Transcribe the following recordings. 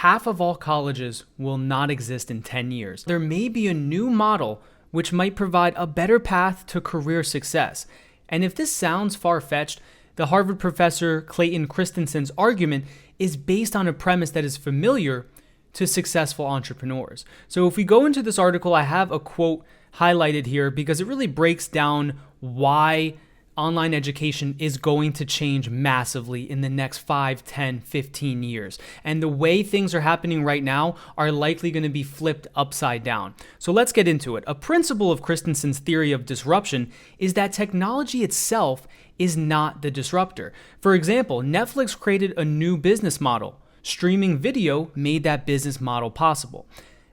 half of all colleges will not exist in 10 years. There may be a new model which might provide a better path to career success. And if this sounds far-fetched, the Harvard professor Clayton Christensen's argument is based on a premise that is familiar to successful entrepreneurs. So if we go into this article, I have a quote highlighted here because it really breaks down why online education is going to change massively in the next 5, 10, 15 years. And the way things are happening right now are likely going to be flipped upside down. So let's get into it. A principle of Christensen's theory of disruption is that technology itself is not the disruptor. For example, Netflix created a new business model. Streaming video made that business model possible.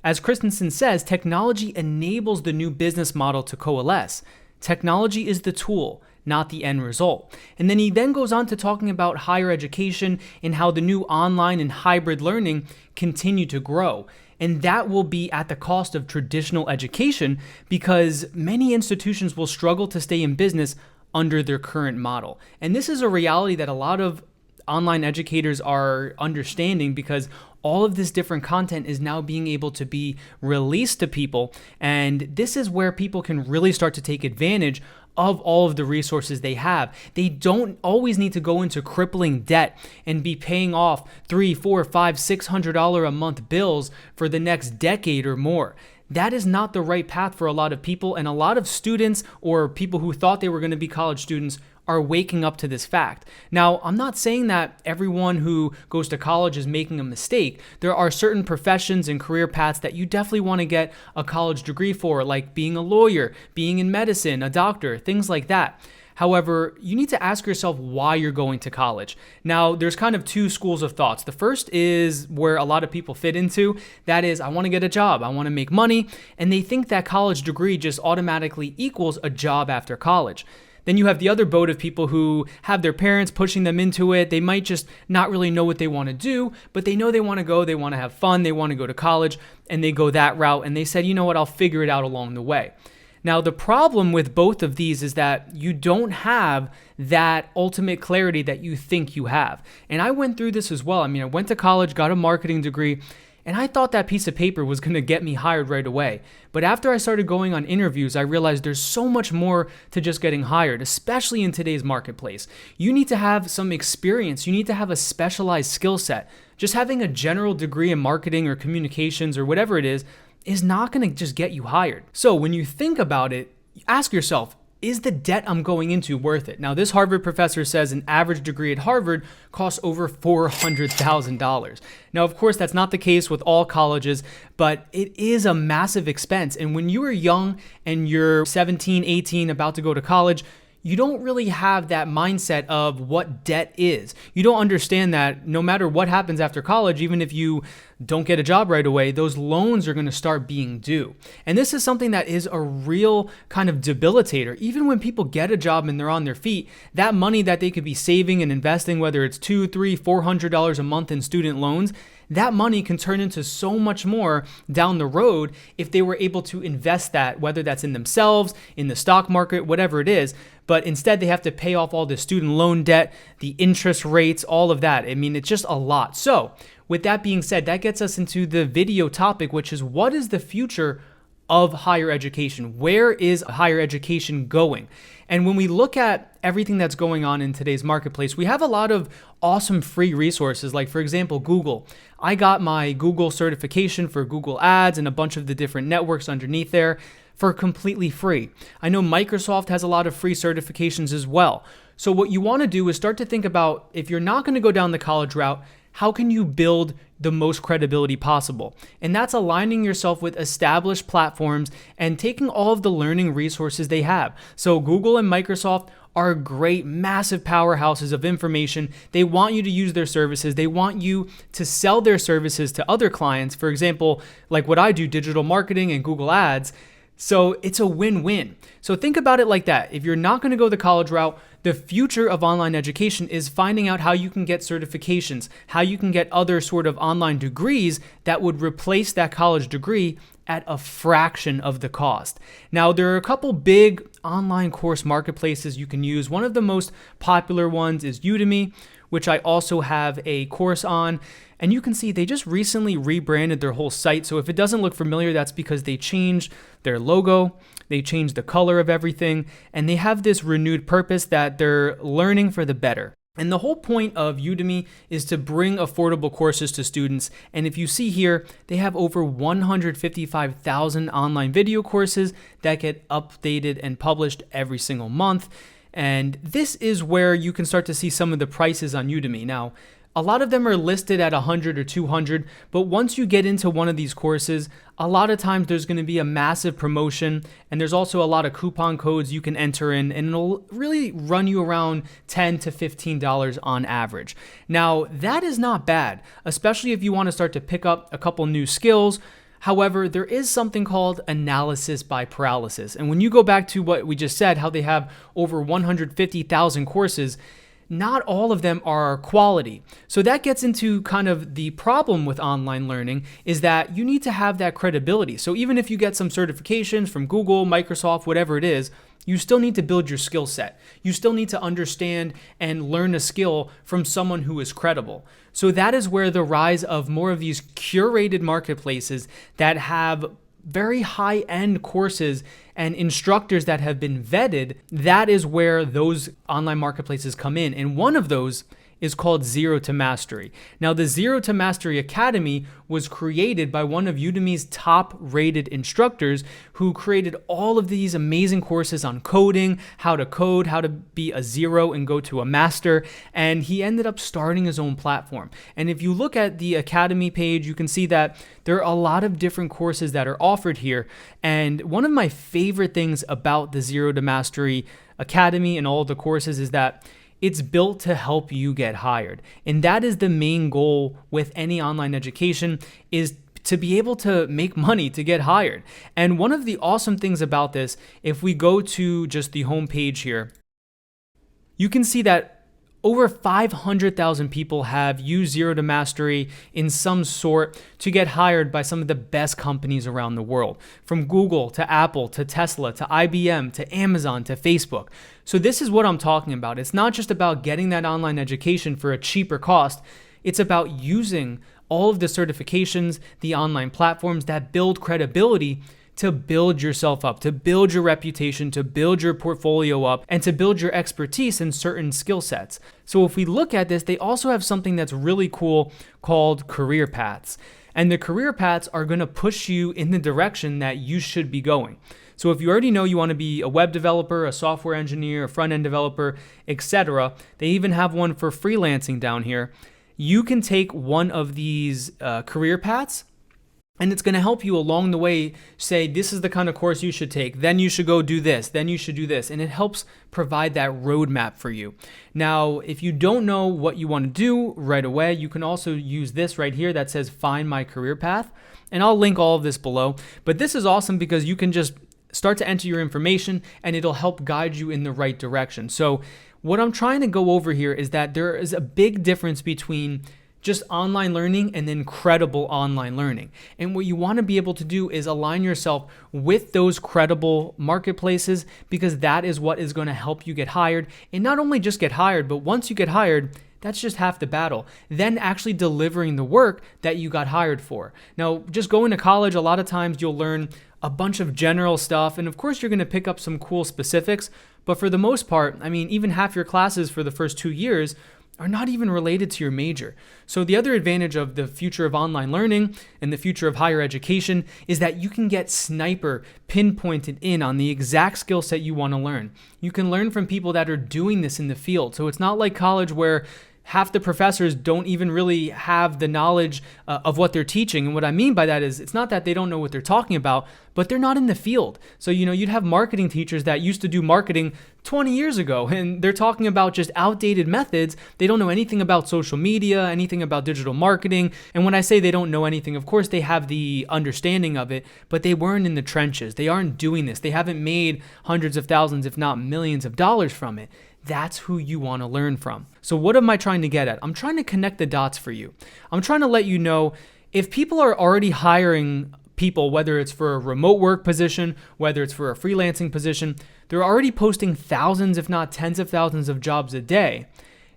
As Christensen says, technology enables the new business model to coalesce. Technology is the tool, not the end result. And then he then goes on to talking about higher education and how the new online and hybrid learning continue to grow. And that will be at the cost of traditional education because many institutions will struggle to stay in business under their current model. And this is a reality that a lot of online educators are understanding because all of this different content is now being able to be released to people. And this is where people can really start to take advantage of all of the resources they have. They don't always need to go into crippling debt and be paying off $300, $400, $500, $600 a month bills for the next decade or more. That is not the right path for a lot of people, and a lot of students or people who thought they were going to be college students are waking up to this fact. Now, I'm not saying that everyone who goes to college is making a mistake. There are certain professions and career paths that you definitely want to get a college degree for, like being a lawyer, being in medicine, a doctor, things like that. However, you need to ask yourself why you're going to college. Now, there's kind of two schools of thoughts. The first is where a lot of people fit into. That is, I want to get a job. I want to make money. And they think that college degree just automatically equals a job after college. Then you have the other boat of people who have their parents pushing them into it. They might just not really know what they want to do, but they know they want to go, they want to have fun, they want to go to college, and they go that route. And they said, you know what, I'll figure it out along the way. Now, the problem with both of these is that you don't have that ultimate clarity that you think you have. And I went through this as well. I mean, I went to college, got a marketing degree, and I thought that piece of paper was going to get me hired right away. But after I started going on interviews, I realized there's so much more to just getting hired, especially in today's marketplace. You need to have some experience. You need to have a specialized skill set. Just having a general degree in marketing or communications or whatever it is not going to just get you hired. So when you think about it, ask yourself, is the debt I'm going into worth it? Now, this Harvard professor says an average degree at Harvard costs over $400,000. Now, of course, that's not the case with all colleges, but it is a massive expense. And when you are young and you're 17, 18, about to go to college, you don't really have that mindset of what debt is. You don't understand that no matter what happens after college, even if you don't get a job right away, those loans are going to start being due. And this is something that is a real kind of debilitator. Even when people get a job and they're on their feet, that money that they could be saving and investing, whether it's $200, $300, $400 a month in student loans, that money can turn into so much more down the road if they were able to invest that, whether that's in themselves, in the stock market, whatever it is. But instead, they have to pay off all the student loan debt, the interest rates, all of that. I mean, it's just a lot. So with that being said, that gets us into the video topic, which is what is the future of higher education? Where is higher education going? And when we look at everything that's going on in today's marketplace, we have a lot of awesome free resources. Like, for example, Google. I got my Google certification for Google Ads and a bunch of the different networks underneath there for completely free. I know Microsoft has a lot of free certifications as well. So what you want to do is start to think about, if you're not going to go down the college route, how can you build the most credibility possible? And that's aligning yourself with established platforms and taking all of the learning resources they have. So Google and Microsoft are great, massive powerhouses of information. They want you to use their services. They want you to sell their services to other clients. For example, like what I do, digital marketing and Google Ads. So it's a win-win. So think about it like that. If you're not going to go the college route, the future of online education is finding out how you can get certifications, how you can get other sort of online degrees that would replace that college degree at a fraction of the cost. Now, there are a couple big online course marketplaces you can use. One of the most popular ones is Udemy, which I also have a course on. And you can see they just recently rebranded their whole site. So if it doesn't look familiar, that's because they changed their logo, they changed the color of everything, and they have this renewed purpose that they're learning for the better. And the whole point of Udemy is to bring affordable courses to students. And if you see here, they have over 155,000 online video courses that get updated and published every single month. And this is where you can start to see some of the prices on Udemy. Now, a lot of them are listed at 100 or 200, but once you get into one of these courses, a lot of times there's going to be a massive promotion, and there's also a lot of coupon codes you can enter in, and it'll really run you around $10 to $15 on average. Now, that is not bad, especially if you want to start to pick up a couple new skills. However, there is something called analysis by paralysis. And when you go back to what we just said, how they have over 150,000 courses, not all of them are quality. So that gets into kind of the problem with online learning, is that you need to have that credibility. So even if you get some certifications from Google, Microsoft, whatever it is, you still need to build your skill set. You still need to understand and learn a skill from someone who is credible. So that is where the rise of more of these curated marketplaces that have very high-end courses and instructors that have been vetted, that is where those online marketplaces come in. And one of those is called Zero to Mastery. Now, the Zero to Mastery Academy was created by one of Udemy's top-rated instructors who created all of these amazing courses on coding, how to be a zero and go to a master, and he ended up starting his own platform. And if you look at the Academy page, you can see that there are a lot of different courses that are offered here. And one of my favorite things about the Zero to Mastery Academy and all the courses is that it's built to help you get hired. And that is the main goal with any online education, is to be able to make money to get hired. And one of the awesome things about this, if we go to just the homepage here, you can see that over 500,000 people have used Zero to Mastery in some sort to get hired by some of the best companies around the world, from Google to Apple to Tesla to IBM to Amazon to Facebook. So this is what I'm talking about. It's not just about getting that online education for a cheaper cost. It's about using all of the certifications, the online platforms that build credibility to build yourself up, to build your reputation, to build your portfolio up, and to build your expertise in certain skill sets. So if we look at this, they also have something that's really cool called career paths. And the career paths are going to push you in the direction that you should be going. So if you already know you want to be a web developer, a software engineer, a front-end developer, etc., they even have one for freelancing down here. You can take one of these career paths, and it's going to help you along the way say, this is the kind of course you should take, then you should go do this, then you should do this. And it helps provide that roadmap for you. Now, if you don't know what you want to do right away, you can also use this right here that says Find My Career Path. And I'll link all of this below. But this is awesome because you can just start to enter your information and it'll help guide you in the right direction. So what I'm trying to go over here is that there is a big difference between just online learning and then credible online learning. And what you want to be able to do is align yourself with those credible marketplaces, because that is what is going to help you get hired. And not only just get hired, but once you get hired, that's just half the battle. Then actually delivering the work that you got hired for. Now, just going to college, a lot of times you'll learn a bunch of general stuff. And of course, you're going to pick up some cool specifics. But for the most part, I mean, even half your classes for the first 2 years are not even related to your major. So the other advantage of the future of online learning and the future of higher education is that you can get sniper pinpointed in on the exact skill set you want to learn. You can learn from people that are doing this in the field. So it's not like college where half the professors don't even really have the knowledge of what they're teaching. And what I mean by that is it's not that they don't know what they're talking about, but they're not in the field. So, you'd have marketing teachers that used to do marketing 20 years ago, and they're talking about just outdated methods. They don't know anything about social media, anything about digital marketing. And when I say they don't know anything, of course they have the understanding of it, but they weren't in the trenches. They aren't doing this. They haven't made hundreds of thousands, if not millions of dollars from it. That's who you want to learn from. So what am I trying to get at? I'm trying to connect the dots for you. I'm trying to let you know if people are already hiring people, whether it's for a remote work position, whether it's for a freelancing position, they're already posting thousands, if not tens of thousands of jobs a day.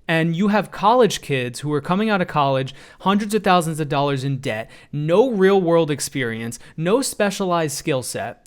and you have college kids who are coming out of college, hundreds of thousands of dollars in debt, no real world experience, no specialized skill set,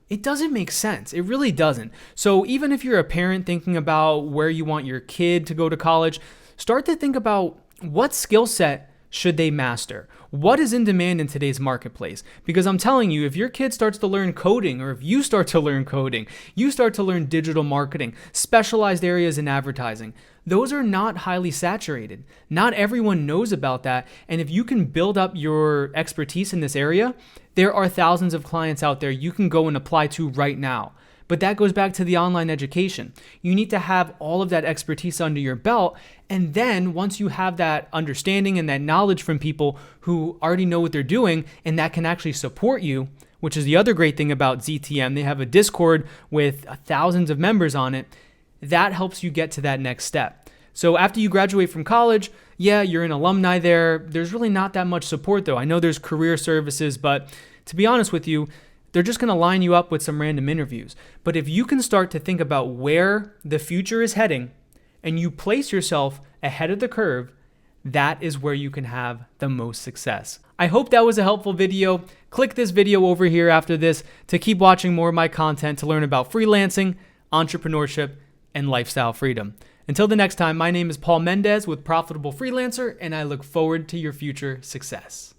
it doesn't make sense. It really doesn't. So even if you're a parent thinking about where you want your kid to go to college, start to think about what skill set should they master? What is in demand in today's marketplace? Because I'm telling you, if your kid starts to learn coding, or if you start to learn coding, you start to learn digital marketing, specialized areas in advertising, those are not highly saturated. Not everyone knows about that. And if you can build up your expertise in this area, there are thousands of clients out there you can go and apply to right now. But that goes back to the online education. You need to have all of that expertise under your belt. And then once you have that understanding and that knowledge from people who already know what they're doing and that can actually support you, which is the other great thing about ZTM, they have a Discord with thousands of members on it. That helps you get to that next step. So after you graduate from college, yeah, you're an alumni there. There's really not that much support though. I know there's career services, but to be honest with you, they're just going to line you up with some random interviews. But if you can start to think about where the future is heading and you place yourself ahead of the curve, that is where you can have the most success. I hope that was a helpful video. Click this video over here after this to keep watching more of my content to learn about freelancing, entrepreneurship, and lifestyle freedom. Until the next time, my name is Paul Mendez with Profitable Freelancer, and I look forward to your future success.